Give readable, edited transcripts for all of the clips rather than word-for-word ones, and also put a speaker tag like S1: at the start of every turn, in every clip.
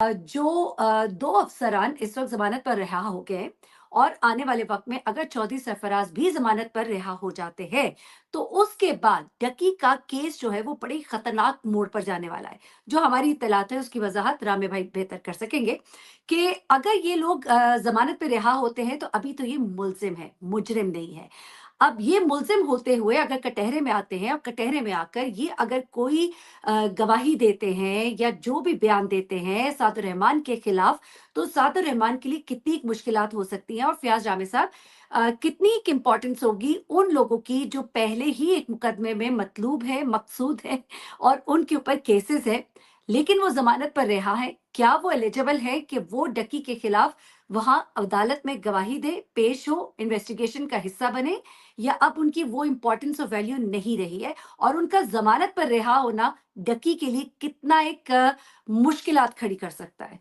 S1: दो अफसरान इस वक्त जमानत पर रिहा हो गए और आने वाले वक्त में अगर चौधरी सरफराज भी जमानत पर रिहा हो जाते हैं तो उसके बाद डकी का केस जो है वो बड़ी खतरनाक मोड़ पर जाने वाला है। जो हमारी इत्तलात है उसकी वजाहत रामे भाई बेहतर कर सकेंगे कि अगर ये लोग जमानत पर रिहा होते हैं तो अभी तो ये मुलजिम है, मुजरिम नहीं है। अब ये मुलजिम होते हुए अगर कटहरे में आते हैं और कटहरे में आकर ये अगर कोई गवाही देते हैं या जो भी बयान देते हैं सादुर रहमान के खिलाफ, तो सादुर रहमान के लिए कितनी मुश्किलात हो सकती हैं और फयाज रामे साहब कितनी एक इम्पोर्टेंस होगी उन लोगों की जो पहले ही एक मुकदमे में मतलूब है, मकसूद है और उनके ऊपर केसेस है, लेकिन वो जमानत पर रिहा है। क्या वो एलिजिबल है कि वो डकी के खिलाफ वहां अदालत में गवाही दे, पेश हो, इन्वेस्टिगेशन का हिस्सा बने, या अब उनकी वो इंपॉर्टेंस और वैल्यू नहीं रही है और उनका जमानत पर रिहा होना डकी के लिए कितना एक मुश्किलात खड़ी कर सकता है?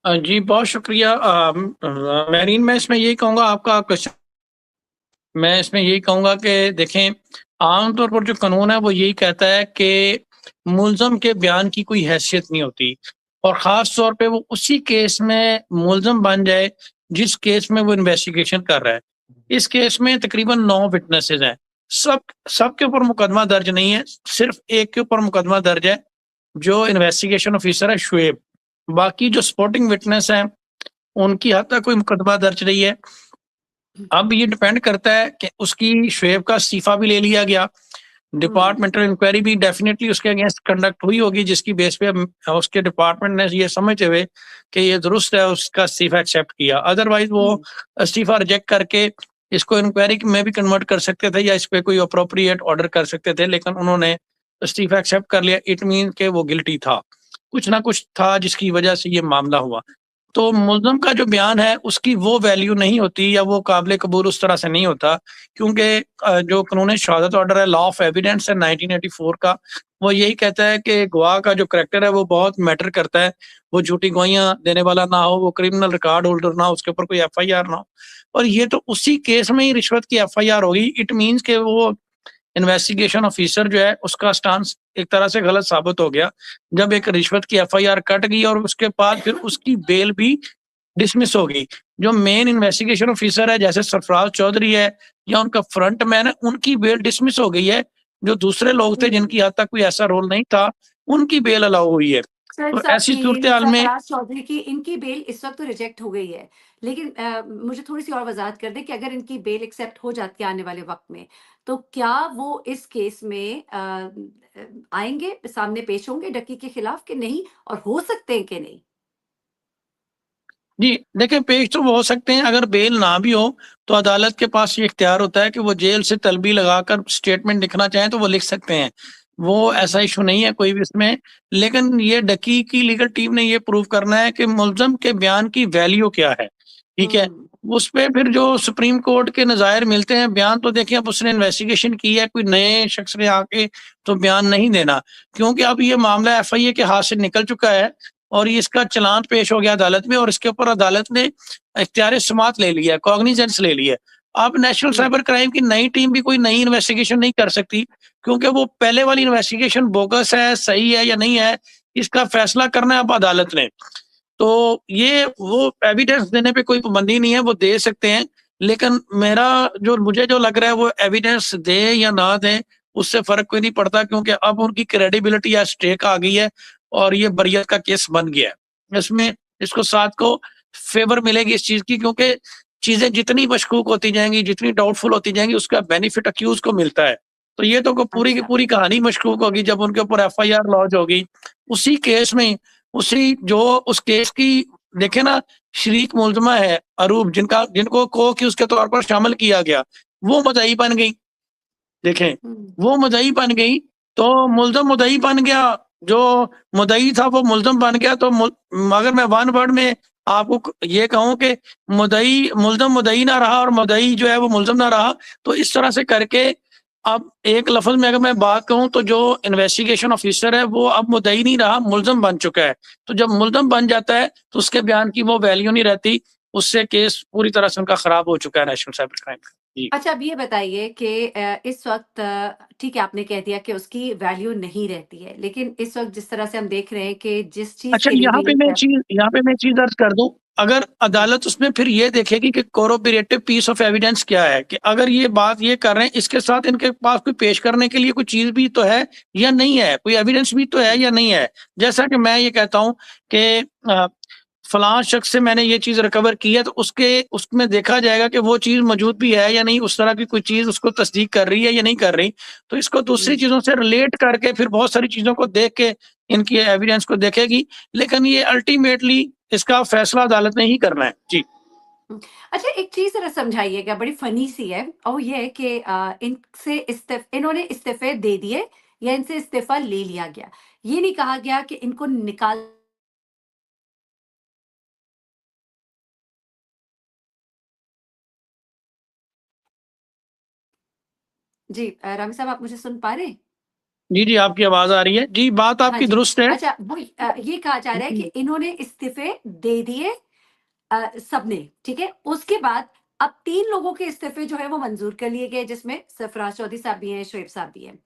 S2: जी बहुत शुक्रिया। मेरीन, मैं इसमें यही कहूँगा, आपका क्वेश्चन, मैं इसमें यही कहूँगा कि देखें, आमतौर पर जो कानून है वो यही कहता है कि मुलज़म के बयान की कोई हैसियत नहीं होती और ख़ास तौर पे वो उसी केस में मुलज़म बन जाए जिस केस में वो इन्वेस्टिगेशन कर रहा है। इस केस में तकरीबन 9 विटनेसेस हैं। सब सब के ऊपर मुकदमा दर्ज नहीं है, सिर्फ एक के ऊपर मुकदमा दर्ज है, जो इन्वेस्टिगेशन ऑफिसर है शुएब। बाकी जो सपोर्टिंग विटनेस हैं उनकी हद तक कोई मुकदमा दर्ज नहीं है। अब ये डिपेंड करता है कि उसकी शुएब का इस्तीफा भी ले लिया गया, डिपार्टमेंटल इंक्वायरी भी डेफिनेटली उसके अगेंस्ट कंडक्ट हुई होगी, जिसकी बेस पे उसके डिपार्टमेंट ने ये समझते हुए कि ये दुरुस्त है उसका इस्तीफा एक्सेप्ट किया। अदरवाइज वो इस्तीफा रिजेक्ट करके इसको इंक्वायरी में भी कन्वर्ट कर सकते थे या इस पे कोई अप्रोप्रिएट ऑर्डर कर सकते थे, लेकिन उन्होंने इस्तीफा एक्सेप्ट कर लिया। इट मीन के वो गिल्टी था, कुछ ना कुछ था जिसकी वजह से ये मामला हुआ। तो मुल्ज़म का जो बयान है उसकी वो वैल्यू नहीं होती या वो काबिल कबूल उस तरह से नहीं होता, क्योंकि जो कानून शहादत ऑर्डर है, लॉ ऑफ एविडेंस है 1984 का, वो यही कहता है कि गवाह का जो करैक्टर है वो बहुत मैटर करता है। वो झूठी गवाहियां देने वाला ना हो, वो क्रिमिनल रिकॉर्ड होल्डर ना हो, उसके ऊपर कोई एफआईआर ना हो। और ये तो उसी केस में ही रिश्वत की एफआईआर होगी। इट मीन्स के वो इन्वेस्टिगेशन ऑफिसर जो है उसका स्टांस एक तरह से गलत साबित हो गया जब एक रिश्वत की एफआईआर कट गई और उसके बाद फिर उसकी बेल भी डिसमिस हो गई। जो मेन इन्वेस्टिगेशन ऑफिसर है जैसे सरफराज चौधरी है या उनका फ्रंट मैन है, उनकी बेल डिसमिस हो गई है। जो दूसरे लोग थे जिनकी हद तक कोई ऐसा रोल नहीं था, उनकी बेल अलाउ हुई है।
S1: सर
S2: तो
S1: साहब
S2: ऐसी सूरत
S1: की,
S2: हाल में
S1: सरफराज चौधरी की, इनकी बेल इस वक्त तो रिजेक्ट हो गई है, लेकिन मुझे थोड़ी सी और वजाहत कर दें कि अगर इनकी बेल एक्सेप्ट हो जाती है आने वाले वक्त में, तो क्या वो इस केस में आएंगे, सामने पेश होंगे डकी के खिलाफ कि नहीं, और हो सकते हैं कि नहीं?
S2: जी, देखिए, पेश तो वो हो सकते हैं। अगर बेल ना भी हो तो अदालत के पास ये इख्तियार होता है कि वो जेल से तलबी लगाकर स्टेटमेंट लिखना चाहें तो वो लिख सकते हैं। वो ऐसा इशू नहीं है कोई भी इसमें। लेकिन ये डकी की लीगल टीम ने ये प्रूव करना है कि मुल्ज़म के बयान की वैल्यू क्या है, ठीक है?
S1: हम्म।
S2: उस पे फिर जो सुप्रीम कोर्ट के नज़ायर मिलते हैं, बयान तो देखिए अब उसने इन्वेस्टिगेशन की है, कोई नए शख्स ने आके तो बयान नहीं देना, क्योंकि अब ये मामला एफआईए के हाथ से निकल चुका है और ये इसका चलान पेश हो गया अदालत में और इसके ऊपर अदालत ने इख्तियार समात ले लिया, कॉग्निजेंस ले लिया। अब नेशनल
S1: जी।
S2: साइबर क्राइम की नई टीम भी कोई नई इन्वेस्टिगेशन नहीं कर सकती, क्योंकि वो पहले वाली इन्वेस्टिगेशन बोगस है, सही है या नहीं है, इसका फैसला करना है अब अदालत ने। तो ये वो एविडेंस देने पे कोई पाबंदी नहीं है, वो दे सकते हैं। लेकिन मुझे जो लग रहा है वो एविडेंस दे या ना दे उससे फर्क कोई नहीं पड़ता, क्योंकि अब उनकी क्रेडिबिलिटी या स्टेक आ गई है और ये बरियत का केस बन गया है। इसमें इसको साथ को फेवर मिलेगी इस चीज की, क्योंकि चीजें जितनी मशकूक होती जाएंगी, जितनी डाउटफुल होती जाएंगी, उसका बेनिफिट अक्यूज को मिलता है। तो ये तो पूरी की
S1: अच्छा।
S2: पूरी कहानी मशकूक होगी जब उनके ऊपर एफआईआर लॉन्च होगी। उसी केस में उसी जो उस केस की, देखे ना, शरीक मुलजमा है अरूब, जिनको को कि उसके तौर पर शामिल किया गया, वो मुद्दई बन गई। देखें,
S1: हम्म।
S2: वो मुद्दई बन गई तो मुल्ज़म मुद्दई बन गया। जो मुद्दई था वो मुल्ज़म बन गया। तो अगर मैं वन वर्ड में आपको ये कहूं कि मुद्दई मुल्ज़म मुद्दई ना रहा और मुद्दई जो है वो मुल्ज़म ना रहा, तो इस तरह से करके अब एक लफ्ज में अगर मैं बात कहूं तो जो इन्वेस्टिगेशन ऑफिसर है वो अब मुद्दई नहीं रहा, मुल्ज़म बन चुका है। तो जब मुल्ज़म बन जाता है तो उसके बयान की वो वैल्यू नहीं रहती। उससे केस पूरी तरह से उनका खराब हो चुका है नेशनल साइबर क्राइम का। जी।
S1: अच्छा, अब ये बताइए कि इस वक़्त ठीक है, आपने कह दिया कि उसकी वैल्यू नहीं रहती है, लेकिन इस वक़्त जिस तरह से हम देख रहे हैं कि जिस चीज़
S2: अच्छा,
S1: के लिए भी ये कर
S2: यहाँ पे मैं चीज़ अर्ज़ कर दूँ, अगर अदालत उसमें फिर ये देखेगी कि कोरोबोरेटिव पीस ऑफ एविडेंस क्या है, कि अगर ये बात ये कर रहे हैं, इसके साथ इनके पास कोई पेश करने के लिए कोई चीज़ भी तो है या नहीं है, कोई एविडेंस भी तो है या नहीं है। जैसा कि मैं ये कहता हूँ कि फलाँ शख्स से मैंने ये चीज़ रिकवर की है, तो उसमें देखा जाएगा कि वो चीज़ मौजूद भी है या नहीं, उस तरह की कोई चीज़ उसको तस्दीक कर रही है या नहीं कर रही। तो इसको दूसरी
S1: जी।
S2: चीज़ों से रिलेट करके फिर बहुत सारी चीज़ों को देख के इनकी एविडेंस को देखेगी, लेकिन ये अल्टीमेटली इसका फैसला अदालत ने ही करना है। जी।
S1: हुँ। अच्छा, एक चीज़ ज़रा समझाइएगा, बड़ी फ़नी सी है और वो ये है कि इन्होंने इस्तीफ़े दे दिए या इनसे इस्तीफ़ा ले लिया गया। ये नहीं कहा गया कि इनको निकाल जी, रामी साहब, आप मुझे सुन पा रहे हैं?
S2: जी, जी, आपकी आवाज़ आ रही है। जी, बात
S1: हाँ
S2: आपकी
S1: जी।
S2: दुरुस्त है।
S1: अच्छा, वही ये कहा जा रहा है कि इन्होंने इस्तीफ़े दे दिए सबने, ठीक है? उसके बाद अब 3 लोगों के इस्तीफ़े जो हैं वो मंज़ूर कर लिए गए, जिसमें सरफराज चौधरी साहब भी हैं, शोएब साहब भी हैं।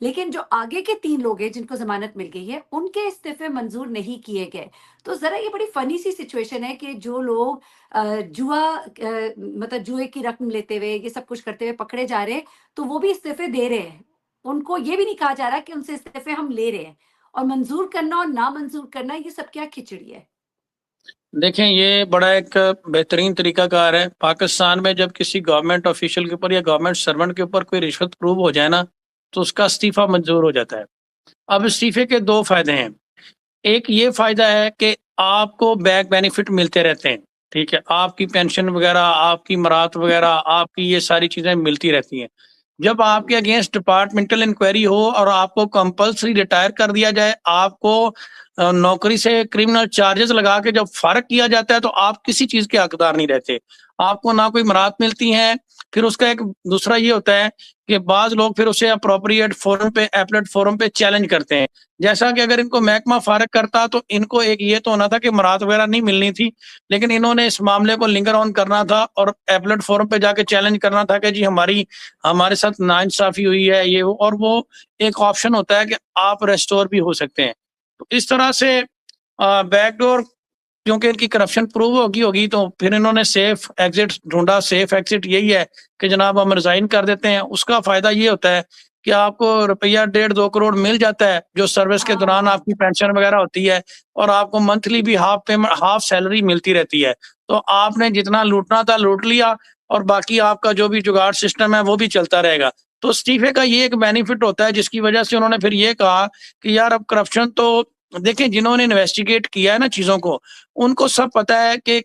S1: लेकिन जो आगे के 3 लोग हैं जिनको ज़मानत मिल गई है, उनके इस्तीफ़े मंज़ूर नहीं किए गए। तो ज़रा ये बड़ी फ़नी सी सिचुएशन है कि जो लोग मतलब जुए की रकम लेते हुए, ये सब कुछ करते हुए पकड़े जा रहे हैं, तो वो भी इस्तीफ़े दे रहे हैं। उनको ये भी नहीं कहा जा रहा कि उनसे इस्तीफ़े हम ले रहे हैं, और मंज़ूर करना और ना मंज़ूर करना, ये सब क्या खिचड़ी है?
S2: देखें, ये बड़ा एक बेहतरीन तरीकाकार है। पाकिस्तान में जब किसी गवर्नमेंट ऑफ़िशियल के ऊपर या गवर्नमेंट सर्वेंट के ऊपर कोई रिश्वत प्रूव हो जाए ना, तो उसका इस्तीफ़ा मंज़ूर हो जाता है। अब इस्तीफ़े के 2 फ़ायदे हैं। एक ये फ़ायदा है कि आपको बैक बेनिफिट मिलते रहते हैं, ठीक है? आपकी पेंशन वग़ैरह, आपकी मराहत वग़ैरह, आपकी ये सारी चीज़ें मिलती रहती हैं। जब आपके अगेंस्ट डिपार्टमेंटल इंक्वायरी हो और आपको कंपल्सरी रिटायर कर दिया जाए, आपको नौकरी से क्रिमिनल चार्जेस लगा के जब फ़ारिग किया जाता है, तो आप किसी चीज़ के हकदार नहीं रहते। आपको ना कोई मराहत मिलती हैं, फिर उसका एक दूसरा ये होता है कि बाज़ लोग फिर उसे एप्रोप्रिएट फ़ोरम पे एपेलेट फ़ोरम पे चैलेंज करते हैं। जैसा कि अगर इनको महकमा फ़ारिग करता, तो इनको एक ये तो होना था कि मराहत वग़ैरह नहीं मिलनी थी, लेकिन इन्होंने इस मामले को लिंगर ऑन करना था और एपेलेट फ़ोरम पे जाके चैलेंज करना था कि जी हमारे साथ नाइंसाफ़ी हुई है, ये वो, और वो एक ऑप्शन होता है कि आप रेस्टोर भी हो सकते हैं। तो इस तरह से बैकडोर, क्योंकि इनकी करप्शन प्रूव होगी होगी, तो फिर इन्होंने सेफ एग्जिट ढूँढा। सेफ एग्जिट यही है कि जनाब हम रिज़ाइन कर देते हैं। उसका फ़ायदा ये होता है कि आपको रुपया डेढ़ 2 करोड़ मिल जाता है, जो सर्विस के दौरान
S1: हाँ।
S2: आपकी पेंशन वग़ैरह होती है, और आपको मंथली भी हाफ सैलरी मिलती रहती है। तो आपने जितना लूटना था लूट लिया, और बाकी आपका जो भी जुगाड़ सिस्टम है वो भी चलता रहेगा। तो इस्तीफ़े का ये एक बेनिफिट होता है, जिसकी वजह से उन्होंने फिर ये कहा कि यार अब करप्शन तो देखिए, जिन्होंने इन्वेस्टिगेट किया है ना चीज़ों को, उनको सब पता है कि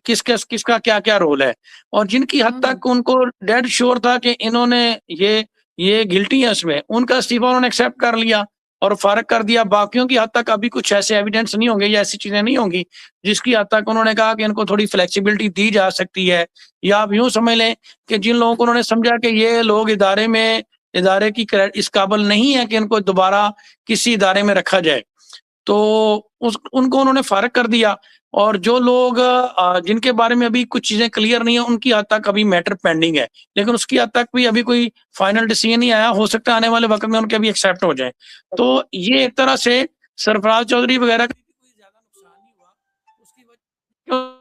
S2: किसका क्या-क्या रोल है, और जिनकी हद
S1: हुँ।
S2: तक उनको डेड श्योर था कि इन्होंने ये गिल्टी है इसमें, उनका इस्तीफ़ा उन्होंने एक्सेप्ट कर लिया और फ़ारिग कर दिया। बाकियों की हद तक अभी कुछ ऐसे एविडेंस नहीं होंगे या ऐसी चीज़ें नहीं होंगी, जिसकी हद तक उन्होंने कहा कि इनको थोड़ी फ्लेक्सिबिलिटी दी जा सकती है। या आप यूँ समझ लें कि जिन लोगों को उन्होंने समझा कि ये लोग इदारे की इस काबिल नहीं है कि इनको दोबारा किसी इदारे में रखा जाए, तो उनको उन्होंने फ़ारिग कर दिया। और जो लोग जिनके बारे में अभी कुछ चीज़ें क्लियर नहीं है, उनकी हद तक अभी मैटर पेंडिंग है। लेकिन उसकी हद तक भी अभी कोई फाइनल डिसीजन नहीं आया, हो सकता है आने वाले वक़्त में उनके भी एक्सेप्ट हो जाएँ। तो ये एक तरह से सरफराज चौधरी वग़ैरह का कोई ज़्यादा नुकसान नहीं हुआ। उसकी वजह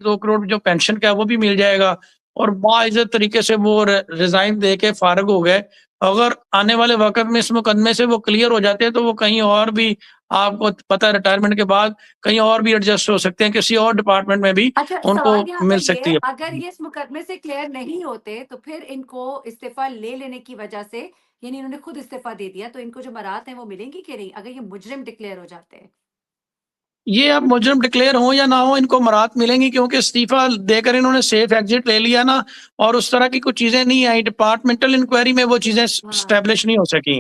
S2: 2 करोड़ जो पेंशन का है वो भी मिल जाएगा, और बाइज़्ज़त तरीके से वो रिज़ाइन दे के फ़ारिग हो गए। अगर आने वाले वक़्त में इस मुकदमे से वो क्लियर हो जाते हैं, तो वो कहीं और भी, आपको पता है, रिटायरमेंट के बाद कहीं और भी एडजस्ट हो सकते हैं, किसी और डिपार्टमेंट में भी
S1: अच्छा,
S2: उनको
S1: सवाल यहाँ
S2: मिल
S1: पर
S2: सकती
S1: ये,
S2: है।
S1: अगर ये इस मुकदमे से क्लियर नहीं होते, तो फिर इनको इस्तीफ़ा ले लेने की वजह से, यानी इन्होंने खुद इस्तीफ़ा दे दिया, तो इनको जो मराहत है वो मिलेंगी कि नहीं, अगर ये मुजरिम डिक्लेयर हो जाते हैं?
S2: ये अब मुजरिम डिक्लेयर हो या ना हो, इनको मराहत मिलेंगी, क्योंकि इस्तीफ़ा देकर इन्होंने सेफ एग्ज़िट ले लिया ना, और उस तरह की कुछ चीज़ें नहीं आई। डिपार्टमेंटल इंक्वायरी में वो चीज़ें
S1: हाँ,
S2: एस्टेब्लिश नहीं हो सकी।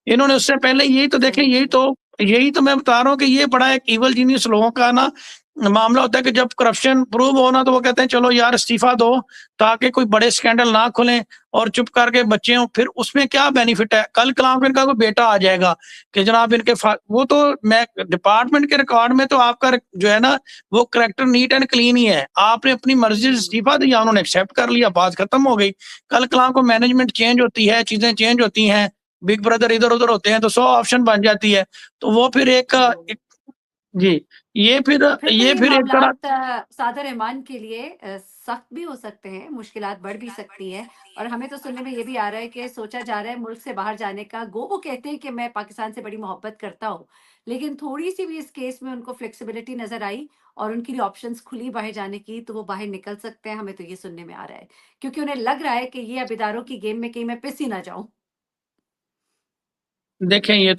S2: इन्होंने उससे पहले यही तो देखें,
S1: सही, सही।
S2: यही तो मैं बता रहा हूँ कि ये बड़ा एक इविल जीनियस लोगों का ना मामला होता है कि जब करप्शन प्रूव होना तो वो कहते हैं चलो यार इस्तीफा दो ताकि कोई बड़े स्कैंडल ना खुलें और चुप करके बच्चे हों। फिर उसमें क्या बेनिफिट है? कल कलाम इनका कोई बेटा आ जाएगा कि जनाब इनके वो तो मैं डिपार्टमेंट के रिकॉर्ड में तो आपका जो है ना वो करेक्टर नीट एंड क्लीन ही है। आपने अपनी मर्जी से इस्तीफा दिया, उन्होंने एक्सेप्ट कर लिया, बात खत्म हो गई। कल कलाम को मैनेजमेंट चेंज होती है, चीजें चेंज होती हैं, बिग ब्रदर इधर उधर होते हैं तो 100 ऑप्शन बन जाती है। तो वो फिर एक जी, ये फिर
S1: तो फिर तो
S2: ये
S1: ये
S2: फिर एक तरह
S1: मामलात सादा रहमान के लिए सख्त भी हो सकते हैं, मुश्किलात बढ़ भी सकती हैं। और हमें तो सुनने में ये भी आ रहा है कि सोचा जा रहा है मुल्क से बाहर जाने का। वो कहते हैं कि मैं पाकिस्तान से बड़ी मोहब्बत करता हूँ, लेकिन थोड़ी-सी भी इस केस में उनको फ्लेक्सिबिलिटी नज़र आई और उनके लिए ऑप्शंस खुली बाहर जाने की, तो वो बाहर निकल सकते हैं। हमें तो ये सुनने में आ रहा है, क्योंकि उन्हें लग रहा है कि ये अब इदारों की गेम में कहीं मैं पिस ही ना जाऊँ।
S2: देखें ये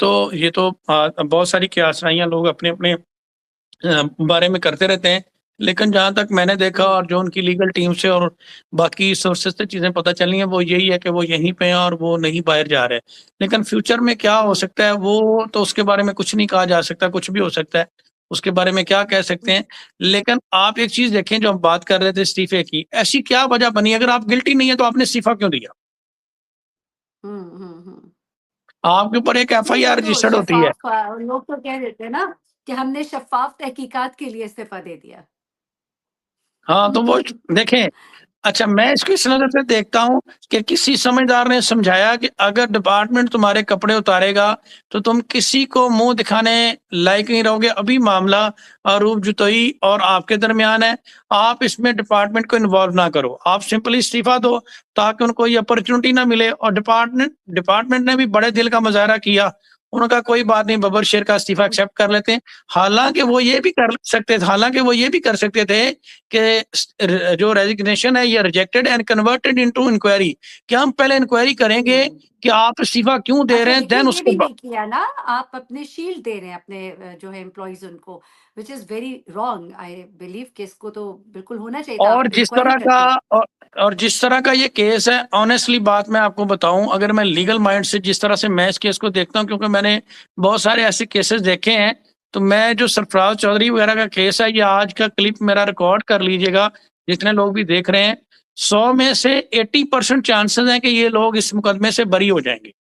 S2: तो बहुत सारी कियासाइयाँ लोग अपने-अपने बारे में करते रहते हैं। लेकिन जहाँ तक मैंने देखा
S1: हुँ,
S2: और जो उनकी लीगल टीम से और बाकी सोर्सेज़ से चीज़ें पता चली हैं, वो यही है कि वो यहीं पे हैं और वो नहीं बाहर जा रहे। लेकिन फ्यूचर में क्या हो
S1: हुँ,
S2: सकता है, वो तो उसके बारे में कुछ नहीं कहा जा सकता, कुछ भी हो सकता है। उसके बारे में क्या कह सकते
S1: हुँ,
S2: हैं। लेकिन आप एक चीज़ देखें, जो हम बात कर रहे थे इस्तीफे की, ऐसी क्या वजह बनी? अगर आप गिल्टी नहीं है तो आपने इस्तीफा क्यों दिया?
S1: हुँ, हुँ, हुँ।
S2: आपके ऊपर एक
S1: नहीं, वो
S2: एफआईआर
S1: तो
S2: रजिस्टर्ड होती है।
S1: शफ़ाफ़ लोग तो कह देते हैं ना कि हमने शफ़ाफ़ तहकीकात के लिए इस्तीफ़ा दे दिया।
S2: हाँ, तो वो देखें, अच्छा, मैं इसको इस नज़र से देखता हूँ कि किसी समझदार ने समझाया कि अगर डिपार्टमेंट तुम्हारे कपड़े उतारेगा, तो तुम किसी को मुँह दिखाने लायक नहीं रहोगे। अभी मामला आरूप जुतोई और आपके दरमियान है। आप इसमें डिपार्टमेंट को इन्वॉल्व ना करो। आप सिंपली इस्तीफ़ा दो ताकि उनको ये अपॉर्च्युनिटी ना मिले और डिपार्टमेंट डिपार्टमेंट ने भी बड़े दिल का मुज़ाहरा किया। उन्होंने कहा कोई बात नहीं, बबर शेर का इस्तीफ़ा एक्सेप्ट कर लेते हैं। हालाँकि वो ये भी कर सकते थे कि जो रेजिग्नेशन है ये rejected and converted into inquiry, कि हम पहले इंक्वायरी करेंगे
S1: हुँ।
S2: कि आप इस्तीफा क्यों दे
S1: अच्छा,
S2: रहे हैं,
S1: लेकिन
S2: देन
S1: ये
S2: उसके
S1: भी
S2: बाद।
S1: नहीं किया ना, आप अपने शील्ड दे रहे हैं अपने जो है एम्प्लॉइज़ उनको, which is very wrong. I believe कि इसको तो बिल्कुल होना चाहिए था,
S2: और
S1: आप
S2: जिस
S1: इंक्वायरी
S2: तरह का
S1: करके।
S2: और, और जिस तरह का ये केस है, ऑनेस्टली बात मैं आपको बताऊं, अगर मैं लीगल माइंड से जिस तरह से मैं इस केस को देखता हूं, क्योंकि मैंने बहुत सारे ऐसे केसेस देखे हैं, तो मैं जो सरफराज चौधरी वगैरह का केस है, ये आज का क्लिप मेरा रिकॉर्ड कर लीजिएगा, जितने लोग भी देख रहे हैं। 100 में से 80% चांसेस हैं कि ये लोग इस मुकदमे से बरी हो जाएंगे।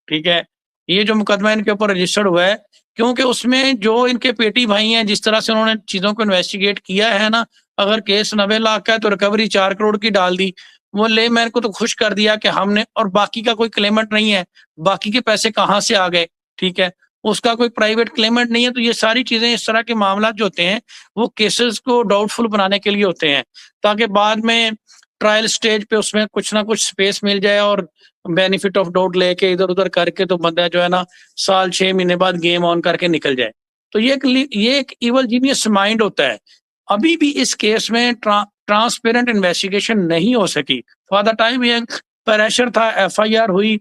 S2: ठीक है? ये जो मुकदमा इनके ऊपर रजिस्टर्ड हुआ है, क्योंकि उसमें जो इनके पेटी भाई हैं, जिस तरह से उन्होंने चीज़ों को इन्वेस्टिगेट किया है ना, अगर केस 90 लाख का है तो रिकवरी 4 करोड़ की डाल दी। वो लेमैन को तो खुश कर दिया कि हमने, और बाकी का कोई क्लेमेंट नहीं है, बाकी के पैसे कहाँ से आ गए, ठीक है? उसका कोई प्राइवेट क्लेमेंट नहीं है, तो ये सारी चीज़ें, इस तरह के मामला जो होते हैं, वो केसेस को डाउटफुल बनाने के लिए होते हैं, ताकि बाद में ट्रायल स्टेज पे उसमें कुछ ना कुछ स्पेस मिल जाए और बेनिफिट ऑफ डाउट लेके इधर-उधर करके तो बंदा जो है ना साल 6 महीने बाद गेम ऑन करके निकल जाए। तो ये एक इविल जीनियस माइंड होता है। अभी भी इस केस में ट्रांसपेरेंट इन्वेस्टिगेशन नहीं हो सकी। फॉर द टाइम ये प्रेशर था, एफआईआर हुई,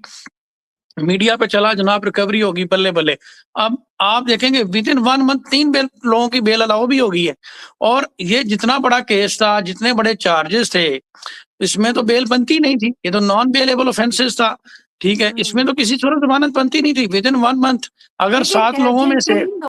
S2: मीडिया पे चला, जनाब रिकवरी होगी, बल्ले-बल्ले। अब आप देखेंगे विदिन 1 मंथ 3 लोगों की बेल अलाउ भी हो गई है। और ये जितना बड़ा केस था, जितने बड़े चार्जेस थे, इसमें तो
S1: हुँ,
S2: बेल बनती नहीं थी। ये तो नॉन बेलेबल ऑफेंसेस था। ठीक है? इसमें
S1: हुँ।
S2: तो किसी सूरत ज़मानत बनती नहीं थी। विदिन 1 मंथ अगर
S1: लेकिन
S2: 7 लोगों में
S1: जिन
S2: से
S1: जिन